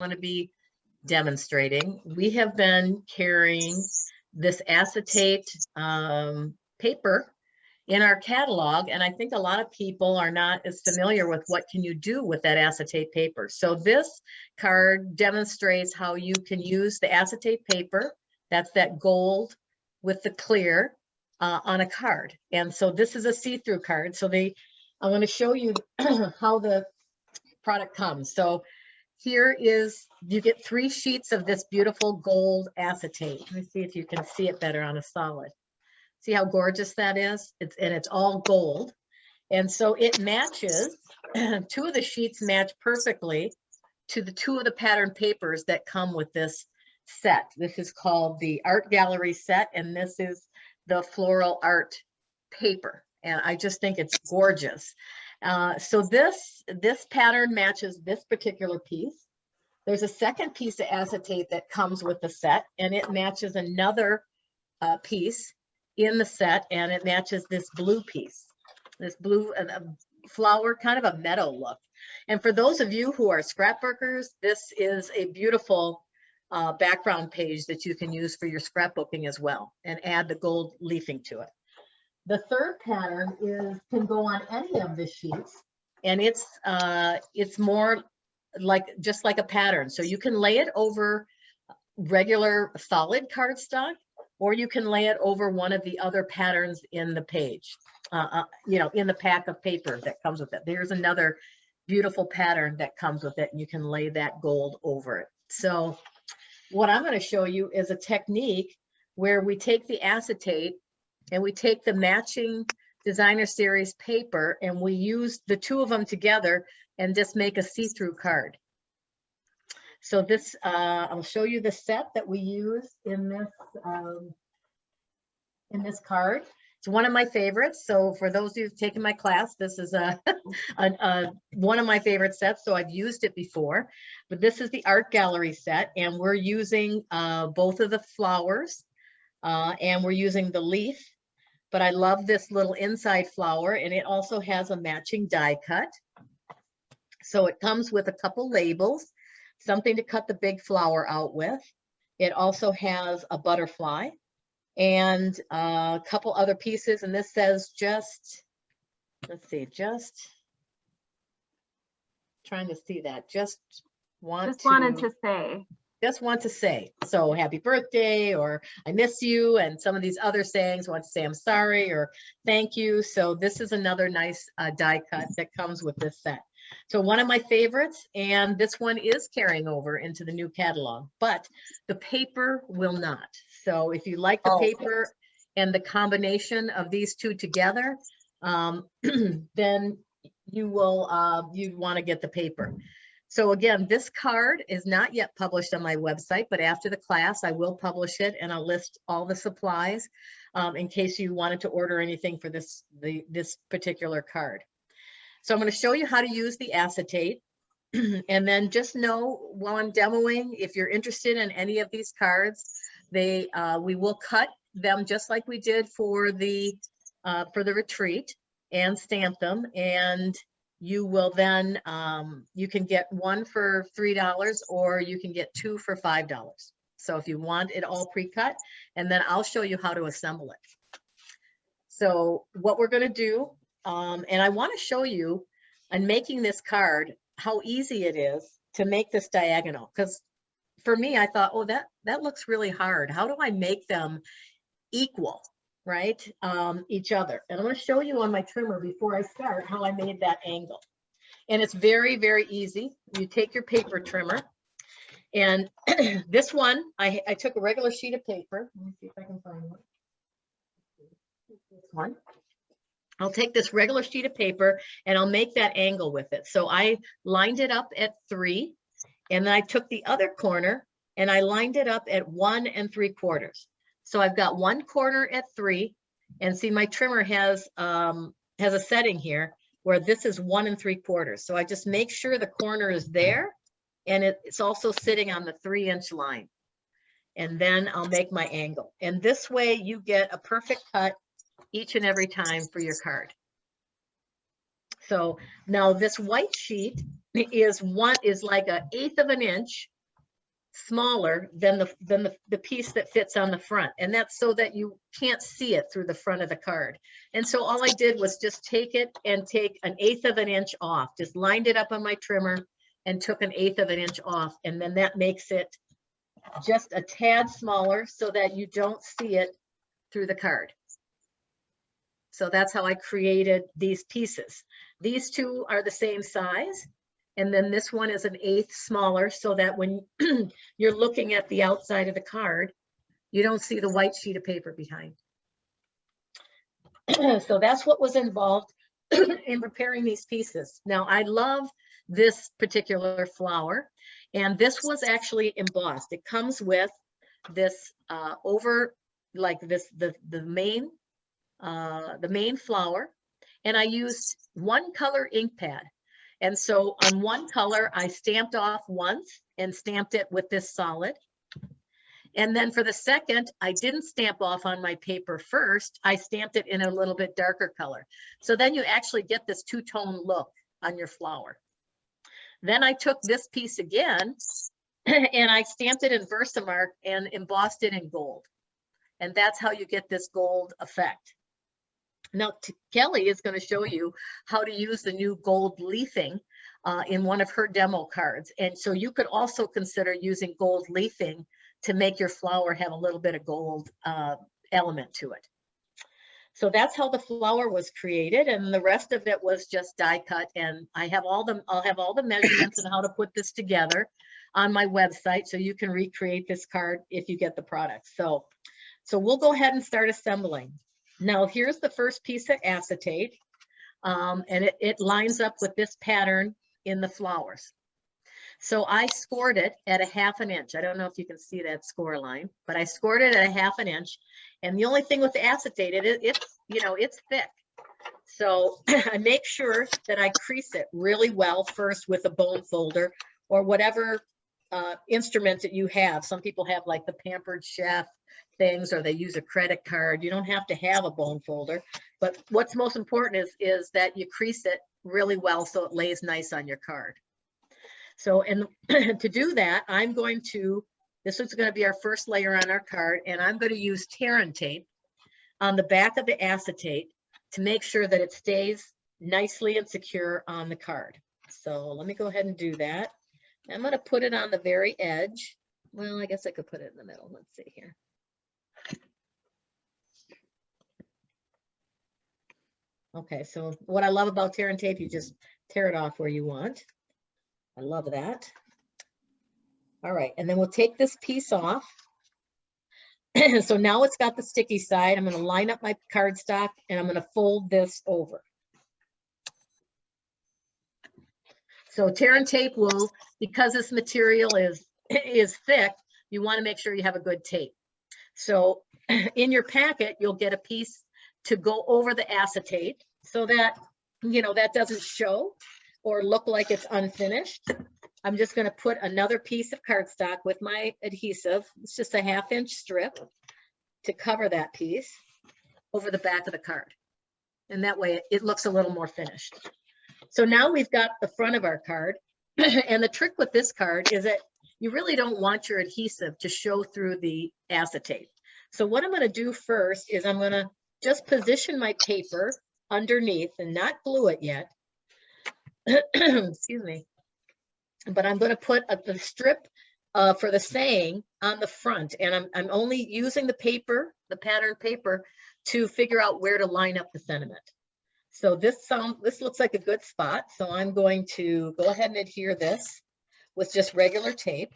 going to be demonstrating. We have been carrying this acetate paper in our catalog, and I think a lot of people are not as familiar with what can you do with that acetate paper. So this card demonstrates how you can use the acetate paper, that's that gold with the clear, on a card. And so this is a see-through card. So I want to show you how the product comes. So here is, you get 3 sheets of this beautiful gold acetate. Let me see if you can see it better on a solid. See how gorgeous that is? It's all gold. And so it matches, 2 of the sheets match perfectly to the 2 of the pattern papers that come with this set. This is called the Art Gallery set, and this is the floral art paper. And I just think it's gorgeous. So this pattern matches this particular piece. There's a second piece of acetate that comes with the set, and it matches another piece in the set, and it matches this blue piece, this blue flower, kind of a meadow look. And for those of you who are scrapbookers, this is a beautiful background page that you can use for your scrapbooking as well, and add the gold leafing to it. The third pattern can go on any of the sheets, and it's more like just like a pattern. So you can lay it over regular solid cardstock, or you can lay it over one of the other patterns in the page, in the pack of paper that comes with it. There's another beautiful pattern that comes with it, and you can lay that gold over it. So what I'm going to show you is a technique where we take the acetate and we take the matching designer series paper, and we use the 2 of them together and just make a see-through card. So this, I'll show you the set that we use in this card. It's one of my favorites. So for those of you who've taken my class, this is one of my favorite sets. So I've used it before, but this is the Art Gallery set, and we're using both of the flowers, and we're using the leaf. But I love this little inside flower, and it also has a matching die cut. So it comes with a couple labels, something to cut the big flower out with. It also has a butterfly and a couple other pieces. And this says let's see, just trying to see that. Just want to say, so happy birthday, or I miss you, and some of these other sayings, want to say I'm sorry or thank you. So this is another nice die cut that comes with this set. So one of my favorites, and this one is carrying over into the new catalog, but the paper will not. So if you like the paper and the combination of these 2 together, then you'd want to get the paper. So again, this card is not yet published on my website, but after the class, I will publish it, and I'll list all the supplies in case you wanted to order anything for this particular card. So I'm going to show you how to use the acetate, and then just know while I'm demoing, if you're interested in any of these cards, we will cut them just like we did for the retreat and stamp them, and you will then you can get 1 for $3, or you can get 2 for $5. So if you want it all pre-cut, and then I'll show you how to assemble it. So what we're going to do, and I want to show you, in making this card, how easy it is to make this diagonal. Because for me, I thought, oh, that looks really hard. How do I make them equal, right? Each other. And I'm going to show you on my trimmer before I start how I made that angle. And it's very, very easy. You take your paper trimmer, and this one, I took a regular sheet of paper. Let me see if I can find one. This one. I'll take this regular sheet of paper, and I'll make that angle with it. So I lined it up at 3, and then I took the other corner and I lined it up at 1 3/4. So I've got one corner at 3, and see my trimmer has a setting here where this is 1 3/4. So I just make sure the corner is there, and it's also sitting on the 3-inch line. And then I'll make my angle. And this way you get a perfect cut each and every time for your card. So now this white sheet is like 1/8 of an inch smaller than the piece that fits on the front. And that's so that you can't see it through the front of the card. And so all I did was just take it and take 1/8 of an inch off, just lined it up on my trimmer and took 1/8 of an inch off. And then that makes it just a tad smaller so that you don't see it through the card. So that's how I created these pieces. These two are the same size. And then this one is 1/8 smaller so that when you're looking at the outside of the card, you don't see the white sheet of paper behind. So that's what was involved in preparing these pieces. Now I love this particular flower, and this was actually embossed. It comes with this the main flower, and I used one color ink pad. And so on one color, I stamped off once and stamped it with this solid. And then for the second, I didn't stamp off on my paper first. I stamped it in a little bit darker color. So then you actually get this two-tone look on your flower. Then I took this piece again and I stamped it in Versamark and embossed it in gold. And that's how you get this gold effect. Now, Kelly is going to show you how to use the new gold leafing in one of her demo cards. And so you could also consider using gold leafing to make your flower have a little bit of gold element to it. So that's how the flower was created, and the rest of it was just die cut. And I'll have all the measurements and how to put this together on my website, so you can recreate this card if you get the product. So we'll go ahead and start assembling. Now here's the first piece of acetate, and it lines up with this pattern in the flowers. So I scored it at 1/2 inch. I don't know if you can see that score line, but I scored it at 1/2 inch. And the only thing with the acetate, it's thick. So I make sure that I crease it really well first with a bone folder or whatever instrument that you have. Some people have like the Pampered Chef things, or they use a credit card. You don't have to have a bone folder, but what's most important is that you crease it really well so it lays nice on your card. So, and to do that, this is going to be our first layer on our card, and I'm going to use tear and tape on the back of the acetate to make sure that it stays nicely and secure on the card. So let me go ahead and do that. I'm going to put it on the very edge. Well, I guess I could put it in the middle. Let's see here. Okay, so what I love about tear and tape, you just tear it off where you want. I love that. All right, and then we'll take this piece off. So now it's got the sticky side. I'm going to line up my cardstock and I'm going to fold this over. So tear and tape will, because this material is thick, you want to make sure you have a good tape. So in your packet, you'll get a piece to go over the acetate so that, that doesn't show or look like it's unfinished. I'm just going to put another piece of cardstock with my adhesive. It's just a 1/2 inch strip to cover that piece over the back of the card. And that way it looks a little more finished. So now we've got the front of our card. And the trick with this card is that you really don't want your adhesive to show through the acetate. So what I'm going to do first is I'm going to just position my paper underneath and not glue it yet. Excuse me. But I'm going to put the strip for the saying on the front, and I'm only using the paper, the pattern paper, to figure out where to line up the sentiment. So this looks like a good spot. So I'm going to go ahead and adhere this with just regular tape.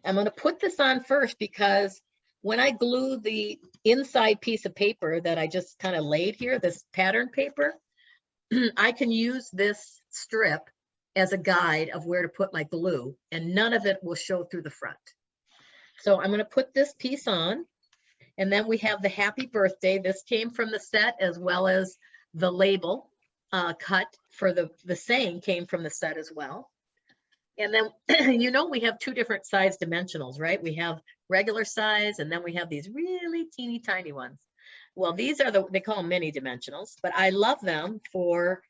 I'm going to put this on first because when I glue the inside piece of paper that I just kind of laid here, this pattern paper, I can use this strip as a guide of where to put my glue, and none of it will show through the front. So I'm going to put this piece on, and then we have the happy birthday. This came from the set, as well as the label cut for the saying came from the set as well. And then, we have 2 different size dimensionals, right? We have regular size, and then we have these really teeny tiny ones. Well, these are they call them mini dimensionals, but I love them for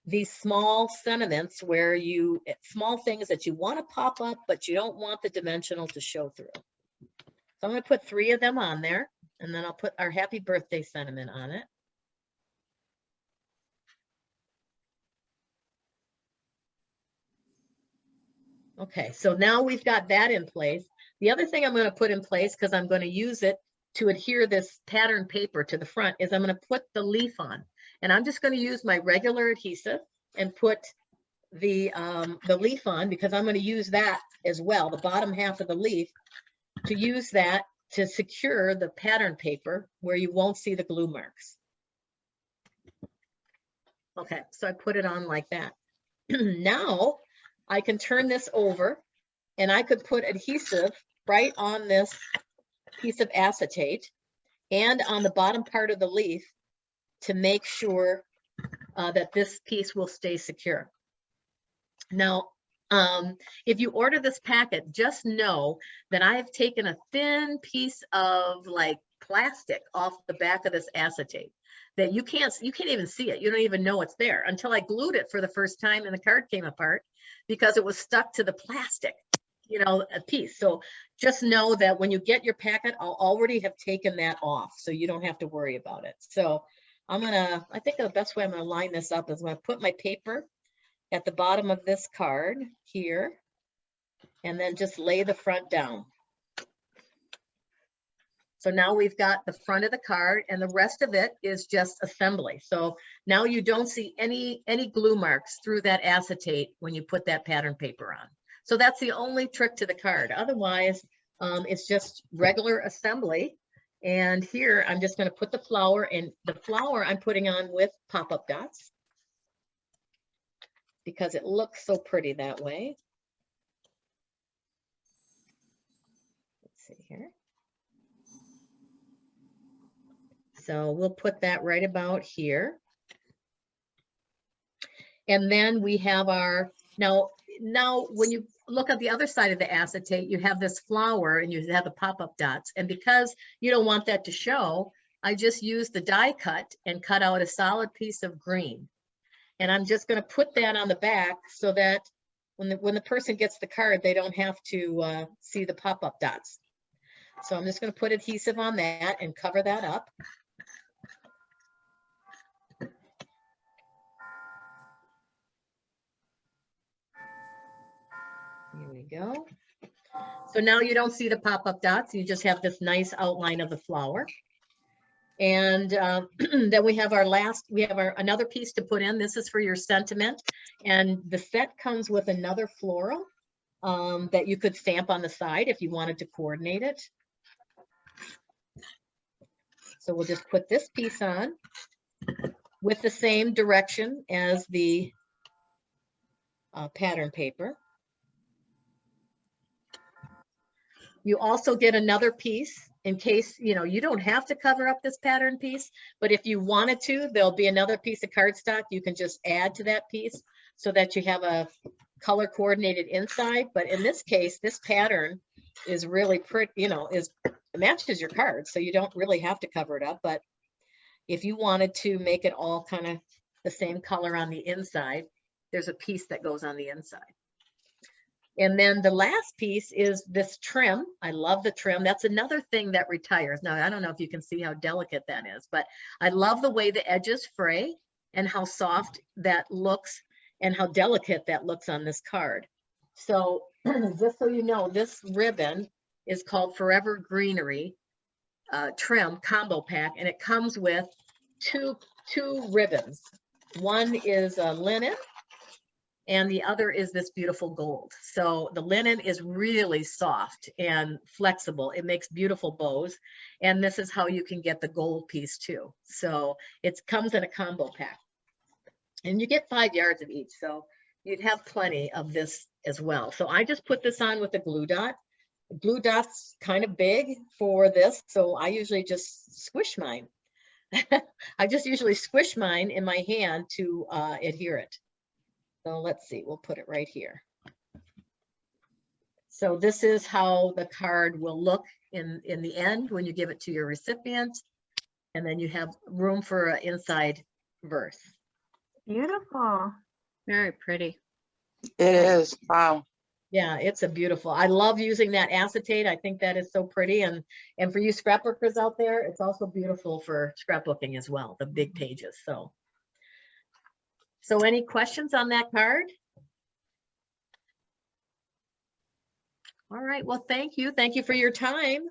these small sentiments where you, small things that you want to pop up, but you don't want the dimensional to show through. So I'm going to put 3 of them on there, and then I'll put our happy birthday sentiment on it. Okay, so now we've got that in place. The other thing I'm going to put in place, because I'm going to use it to adhere this pattern paper to the front, is I'm going to put the leaf on. And I'm just going to use my regular adhesive and put the leaf on, because I'm going to use that as well, the bottom half of the leaf, to use that to secure the pattern paper where you won't see the glue marks. Okay, so I put it on like that. Now I can turn this over and I could put adhesive right on this piece of acetate and on the bottom part of the leaf to make sure that this piece will stay secure. Now, if you order this packet, just know that I have taken a thin piece of like plastic off the back of this acetate that you can't even see it. You don't even know it's there until I glued it for the first time and the card came apart because it was stuck to the plastic, you know, a piece. So just know that when you get your packet, I'll already have taken that off, so you don't have to worry about it. So I think the best way I'm gonna line this up is I'm gonna put my paper at the bottom of this card here, and then just lay the front down. So now we've got the front of the card, and the rest of it is just assembly. So now you don't see any glue marks through that acetate when you put that pattern paper on. So that's the only trick to the card. Otherwise, it's just regular assembly. And here I'm just going to put the flower, and the flower I'm putting on with pop-up dots, because it looks so pretty that way. Let's see here. So we'll put that right about here. And then we have our, now when you look at the other side of the acetate, you have this flower and you have the pop-up dots. And because you don't want that to show, I just used the die cut and cut out a solid piece of green. And I'm just going to put that on the back so that when the person gets the card, they don't have to see the pop-up dots. So I'm just going to put adhesive on that and cover that up. Here we go. So now you don't see the pop-up dots. You just have this nice outline of the flower. And then we have another piece to put in. This is for your sentiment. And the set comes with another floral that you could stamp on the side if you wanted to coordinate it. So we'll just put this piece on with the same direction as the pattern paper. You also get another piece in case, you know, you don't have to cover up this pattern piece, but if you wanted to, there'll be another piece of cardstock you can just add to that piece so that you have a color coordinated inside. But in this case, this pattern is really pretty, you know, matches your card, so you don't really have to cover it up. But if you wanted to make it all kind of the same color on the inside, there's a piece that goes on the inside. And then the last piece is this trim. I love the trim. That's another thing that retires. Now, I don't know if you can see how delicate that is, but I love the way the edges fray and how soft that looks and how delicate that looks on this card. So just so you know, this ribbon is called Forever Greenery Trim Combo Pack, and it comes with two ribbons. One is linen, and the other is this beautiful gold. So the linen is really soft and flexible. It makes beautiful bows. And this is how you can get the gold piece too. So it comes in a combo pack. And you get 5 yards of each. So you'd have plenty of this as well. So I just put this on with a glue dot. The glue dot's kind of big for this, so I usually just squish mine. I just usually squish mine in my hand to adhere it. So let's see, we'll put it right here. So this is how the card will look in the end when you give it to your recipient. And then you have room for an inside verse. Beautiful. Very pretty. It is. Wow. Yeah, it's a beautiful. I love using that acetate. I think that is so pretty. And for you scrapbookers out there, it's also beautiful for scrapbooking as well, the big pages. So any questions on that card? All right. Well, thank you. Thank you for your time.